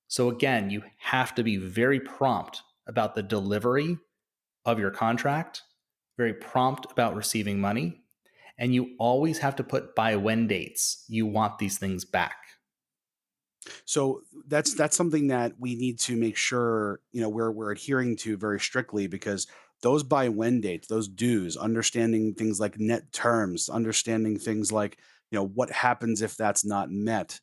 So again, you have to be very prompt about the delivery of your contract, very prompt about receiving money, And you always have to put by when dates you want these things back. So that's something that we need to make sure, we're adhering to very strictly, because those by when dates, those dues, understanding things like net terms, understanding things like, what happens if that's not met,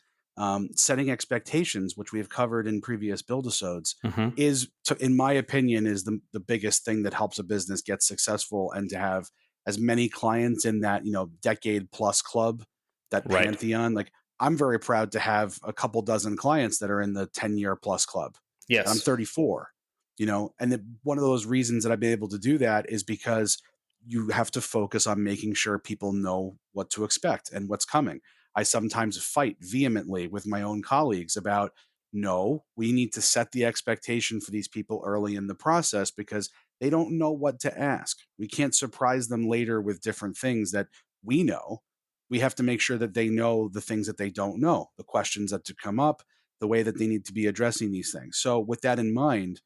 setting expectations, which we have covered in previous build-isodes, Mm-hmm. in my opinion, is the biggest thing that helps a business get successful and to have as many clients in that, decade plus club, that Right. pantheon. Like, I'm very proud to have a couple dozen clients that are in the 10-year plus club. And I'm Yes. 34, one of those reasons that I've been able to do that is because you have to focus on making sure people know what to expect and what's coming. I sometimes fight vehemently with my own colleagues about, no, we need to set the expectation for these people early in the process, because they don't know what to ask. We can't surprise them later with different things that we know. We have to make sure that they know the things that they don't know, the questions that to come up, the way that they need to be addressing these things. So, with that in mind,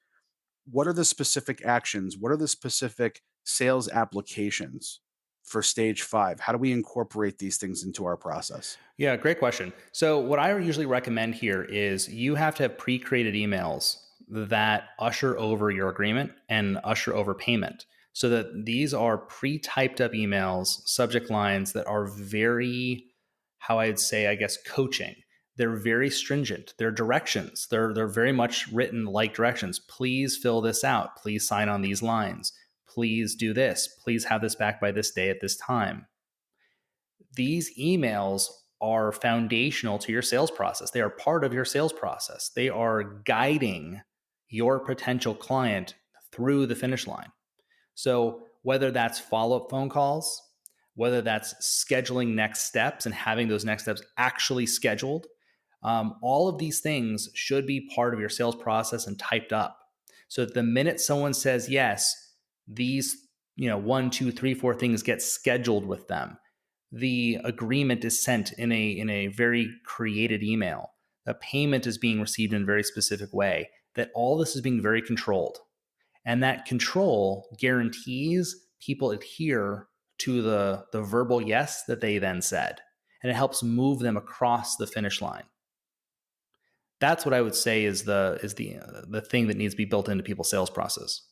what are the specific actions? What are the specific sales applications for stage 5? How do we incorporate these things into our process? Yeah, great question. So, what I usually recommend here is you have to have pre created emails that usher over your agreement and usher over payment. So that these are pre typed up emails, subject lines that are very, how I'd say, I guess, coaching. They're very stringent. They're directions. They're very much written like directions. Please fill this out. Please sign on these lines. Please do this. Please have this back by this day at this time. These emails are foundational to your sales process. They are part of your sales process. They are guiding your potential client through the finish line. So, whether that's follow up phone calls, whether that's scheduling next steps and having those next steps actually scheduled, all of these things should be part of your sales process and typed up. So that the minute someone says yes, these, one, two, three, four things get scheduled with them. The agreement is sent in a very created email. The payment is being received in a very specific way. That all this is being very controlled. And that control guarantees people adhere to the verbal yes that they then said. And it helps move them across the finish line. That's what I would say is the thing that needs to be built into people's sales process.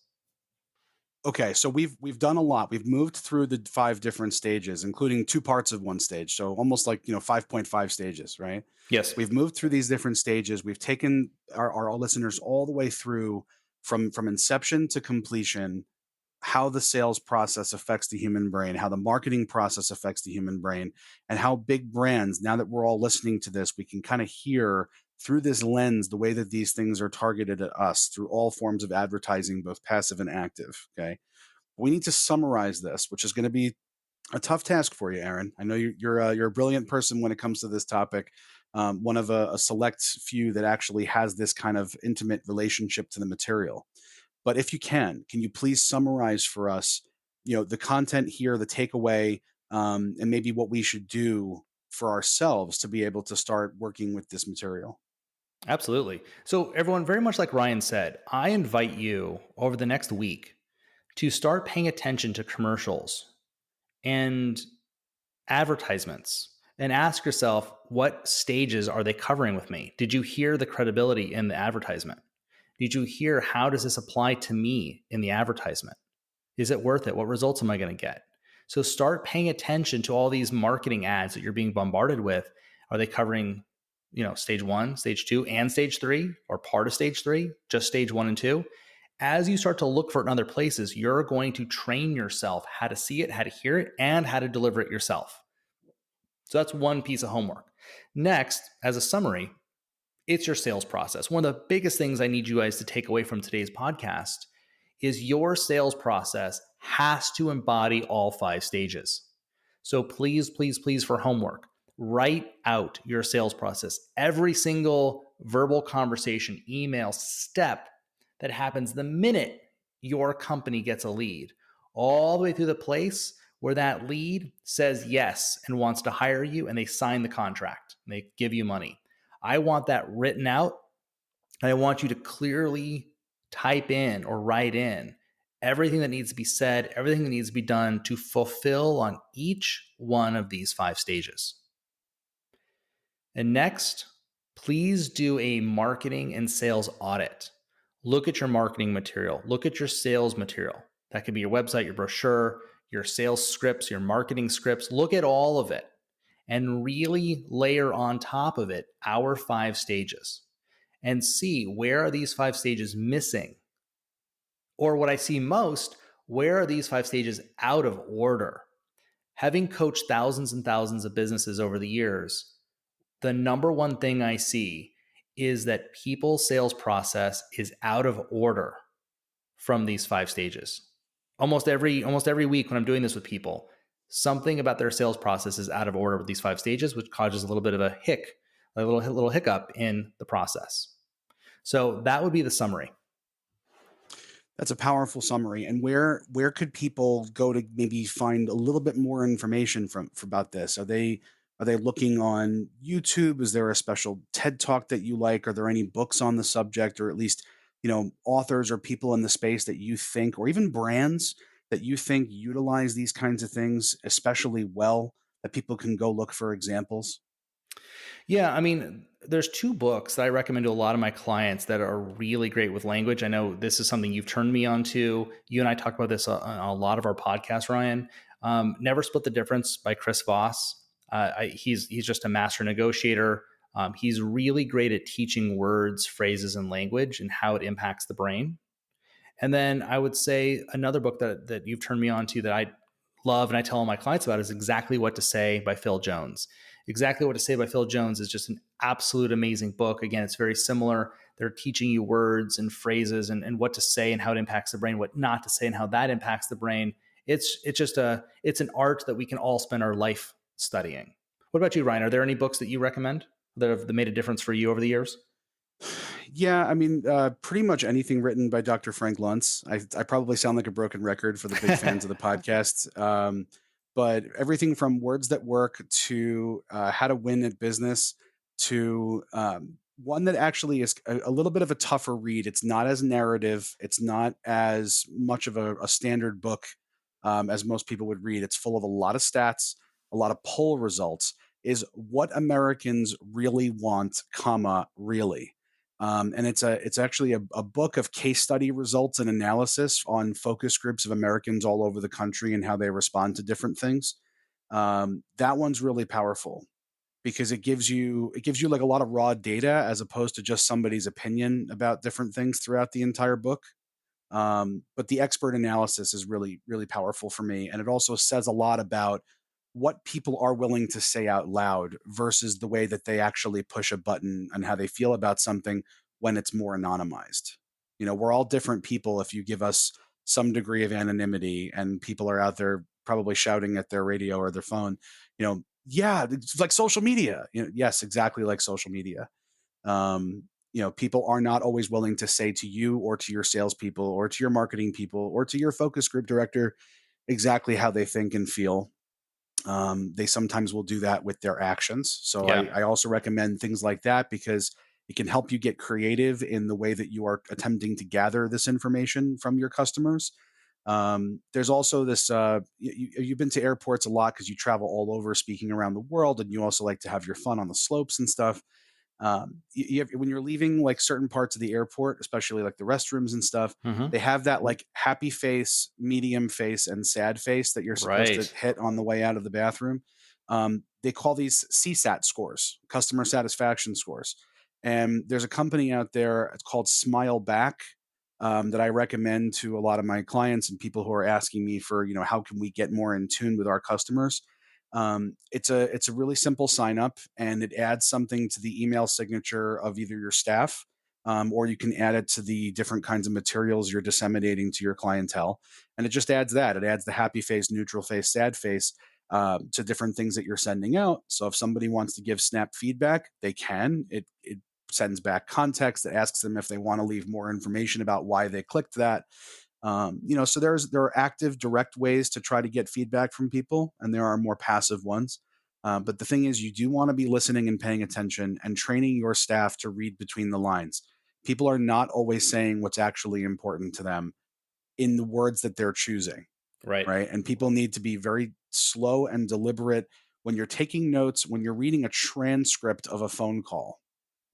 Okay, so we've done a lot. We've moved through the 5 different stages, including 2 parts of one stage. So almost like, 5.5 stages, right? Yes. We've moved through these different stages. We've taken our listeners all the way through from inception to completion, how the sales process affects the human brain, how the marketing process affects the human brain, and how big brands, now that we're all listening to this, we can kind of hear through this lens the way that these things are targeted at us through all forms of advertising, both passive and active. Okay. We need to summarize this, which is going to be a tough task for you, Aaron. I know you're a brilliant person when it comes to this topic. One of a select few that actually has this kind of intimate relationship to the material. But if you can you please summarize for us, the content here, the takeaway, and maybe what we should do for ourselves to be able to start working with this material? Absolutely. So, everyone, very much like Ryan said, I invite you over the next week to start paying attention to commercials and advertisements and ask yourself, what stages are they covering with me? Did you hear the credibility in the advertisement? Did you hear how does this apply to me in the advertisement? Is it worth it? What results am I going to get? So start paying attention to all these marketing ads that you're being bombarded with. Are they covering, stage 1, stage 2, and stage 3, or part of stage 3, just stage 1 and 2? As you start to look for it in other places, you're going to train yourself how to see it, how to hear it, and how to deliver it yourself. So that's one piece of homework. Next, as a summary, it's your sales process. One of the biggest things I need you guys to take away from today's podcast is your sales process has to embody all 5 stages. So please, please, please, for homework, write out your sales process. Every single verbal conversation, email, step that happens the minute your company gets a lead, all the way through the place where that lead says yes and wants to hire you and they sign the contract and they give you money. I want that written out. And I want you to clearly type in or write in everything that needs to be said, everything that needs to be done to fulfill on each one of these 5 stages. And next, please do a marketing and sales audit. Look at your marketing material, look at your sales material. That could be your website, your brochure, your sales scripts, your marketing scripts. Look at all of it and really layer on top of it our 5 stages and see, where are these 5 stages missing? Or what I see most, where are these 5 stages out of order? Having coached thousands and thousands of businesses over the years, the number one thing I see is that people's sales process is out of order from these 5 stages. Almost every week when I'm doing this with people, something about their sales process is out of order with these 5 stages, which causes a little bit of a little hiccup in the process. So that would be the summary. That's a powerful summary. And where could people go to maybe find a little bit more information about this? Are they looking on YouTube? Is there a special TED Talk that you like? Are there any books on the subject, or at least, authors or people in the space that you think, or even brands that you think utilize these kinds of things especially well, that people can go look for examples? Yeah, I mean, there's 2 books that I recommend to a lot of my clients that are really great with language. I know this is something you've turned me on to. You and I talk about this on a lot of our podcasts, Ryan. Never Split the Difference by Chris Voss. He's just a master negotiator. He's really great at teaching words, phrases, and language and how it impacts the brain. And then I would say another book that you've turned me on to that I love and I tell all my clients about is Exactly What to Say by Phil Jones. Exactly What to Say by Phil Jones is just an absolute amazing book. Again, it's very similar. They're teaching you words and phrases and what to say and how it impacts the brain, what not to say and how that impacts the brain. It's an art that we can all spend our life studying. What about you, Ryan? Are there any books that you recommend that made a difference for you over the years? Yeah, I mean, pretty much anything written by Dr. Frank Luntz. I probably sound like a broken record for the big fans of the podcast. But everything from Words That Work to How to Win at Business to one that actually is a little bit of a tougher read. It's not as narrative. It's not as much of a standard book as most people would read. It's full of a lot of stats, a lot of poll results. Is What Americans Really Want, really. And it's actually a book of case study results and analysis on focus groups of Americans all over the country and how they respond to different things. That one's really powerful because it gives you like a lot of raw data as opposed to just somebody's opinion about different things throughout the entire book. But the expert analysis is really, really powerful for me. And it also says a lot about what people are willing to say out loud versus the way that they actually push a button and how they feel about something when it's more anonymized. We're all different people if you give us some degree of anonymity and people are out there probably shouting at their radio or their phone, yeah, it's like social media. Yes, exactly like social media. People are not always willing to say to you or to your salespeople or to your marketing people or to your focus group director exactly how they think and feel. They sometimes will do that with their actions. So Yeah. I also recommend things like that because it can help you get creative in the way that you are attempting to gather this information from your customers. There's also this, you've been to airports a lot because you travel all over speaking around the world and you also like to have your fun on the slopes and stuff. When you're leaving like certain parts of the airport, especially like the restrooms and stuff, Hmm. they have that like happy face, medium face, and sad face that you're supposed to Right. hit on the way out of the bathroom. They call these CSAT scores, customer satisfaction scores. And there's a company out there, it's called Smile Back, that I recommend to a lot of my clients and people who are asking me for, how can we get more in tune with our customers. It's a really simple sign up, and it adds something to the email signature of either your staff, or you can add it to the different kinds of materials you're disseminating to your clientele. And it just adds that. It adds the happy face, neutral face, sad face to different things that you're sending out. So if somebody wants to give snap feedback, they can. It sends back context. It asks them if they want to leave more information about why they clicked that. So there are active, direct ways to try to get feedback from people, and there are more passive ones. But the thing is, you do want to be listening and paying attention and training your staff to read between the lines. People are not always saying what's actually important to them. in the words that they're choosing, Right. right? And people need to be very slow and deliberate when you're taking notes, when you're reading a transcript of a phone call,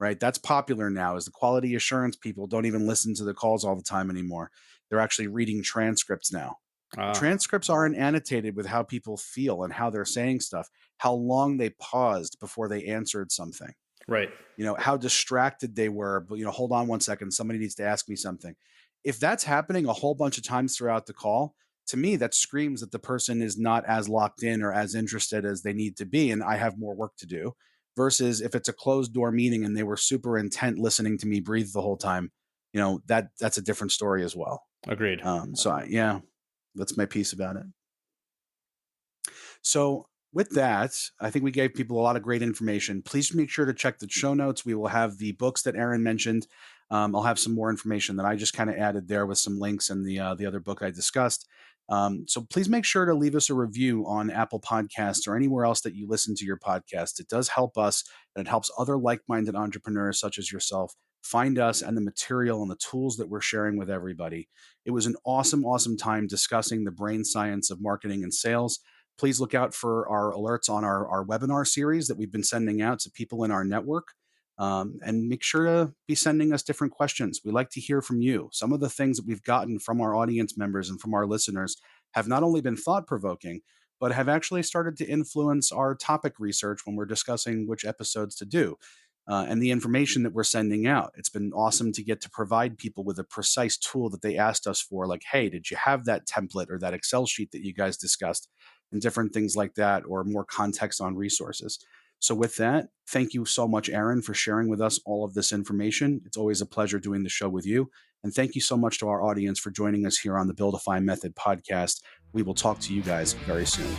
right? That's popular now, is the quality assurance people don't even listen to the calls all the time anymore. They're actually reading transcripts now. The Ah, transcripts aren't annotated with how people feel and how they're saying stuff, how long they paused before they answered something, right. how distracted they were, but hold on one second, somebody needs to ask me something. If that's happening a whole bunch of times throughout the call, to me that screams that the person is not as locked in or as interested as they need to be, and I have more work to do. Versus if it's a closed door meeting and they were super intent listening to me breathe the whole time, that's a different story as well. Agreed. Yeah, that's my piece about it. So with that, I think we gave people a lot of great information. Please make sure to check the show notes. We will have the books that Aaron mentioned. I'll have some more information that I just kind of added there with some links and the other book I discussed. So please make sure to leave us a review on Apple Podcasts or anywhere else that you listen to your podcast. It does help us, and it helps other like-minded entrepreneurs such as yourself find us and the material and the tools that we're sharing with everybody. It was an awesome, awesome time discussing the brain science of marketing and sales. Please look out for our alerts on our webinar series that we've been sending out to people in our network. And make sure to be sending us different questions. We like to hear from you. Some of the things that we've gotten from our audience members and from our listeners have not only been thought-provoking, but have actually started to influence our topic research when we're discussing which episodes to do. And the information that we're sending out. It's been awesome to get to provide people with a precise tool that they asked us for, like, hey, did you have that template or that Excel sheet that you guys discussed, and different things like that, or more context on resources. So with that, thank you so much, Aaron, for sharing with us all of this information. It's always a pleasure doing the show with you. And thank you so much to our audience for joining us here on the Build-ify Method podcast. We will talk to you guys very soon.